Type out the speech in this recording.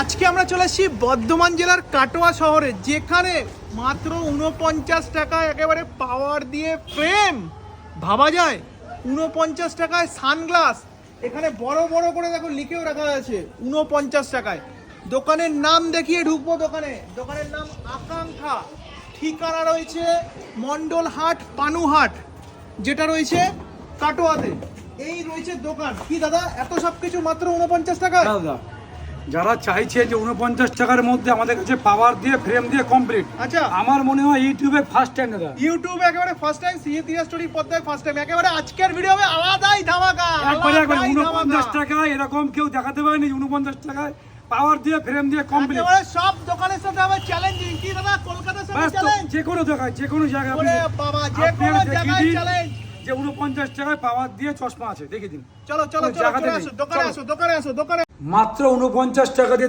আজকে আমরা চলে এসেছি বর্ধমান জেলার কাটোয়া শহরে, যেখানে মাত্র 49 টাকায় একেবারে পাওয়ার দিয়ে ফ্রেম। ভাবা যায় 49 টাকায় সানগ্লাস। এখানে বড় বড় করে দেখো লিখেও রাখা আছে 49 টাকায়। দোকানের নাম দেখিয়ে ঢুকবো। দোকানের নাম আকাঙ্ক্ষা। ঠিকানা রয়েছে মন্ডল হাট পানুহাট, যেটা রয়েছে কাটোয়াতে। এই রয়েছে দোকান। কি দাদা, এত সব কিছু মাত্র 49 টাকায়? দাদা, যারা চাইছে যে 49 টাকার মধ্যে আমাদের কাছে পাওয়ার দিয়ে ফ্রেম দিয়ে কমপ্লিট, আচ্ছা, আমার মনে হয় ইউটিউবে ফার্স্ট টাইম দাদা। ইউটিউবে একেবারে ফার্স্ট টাইম, সিএ স্টোরি পর্দায় ফার্স্ট টাইম। একেবারে আজকের ভিডিও হবে আলাদাই ধামাকা। একবারে 49 টাকায় এরকম কেউ দেখাতে পারেনি। 49 টাকায় পাওয়ার দিয়ে ফ্রেম দিয়ে কমপ্লিট। একেবারে সব দোকানের সাথে হবে চ্যালেঞ্জিং। কি দাদা, কলকাতার সাথে চ্যালেঞ্জ? যে কোনো জায়গায়, যে কোনো জায়গায় ওরে বাবা, যে কোনো জায়গায় চ্যালেঞ্জ। যে 49 টাকায় পাওয়ার দিয়ে চশমা আছে, দেখে দিন। চলো চলো চলো, চলে আসো দোকানে, আসো দোকানে, আসো দোকানে। মাত্র 49 টাকা দিয়ে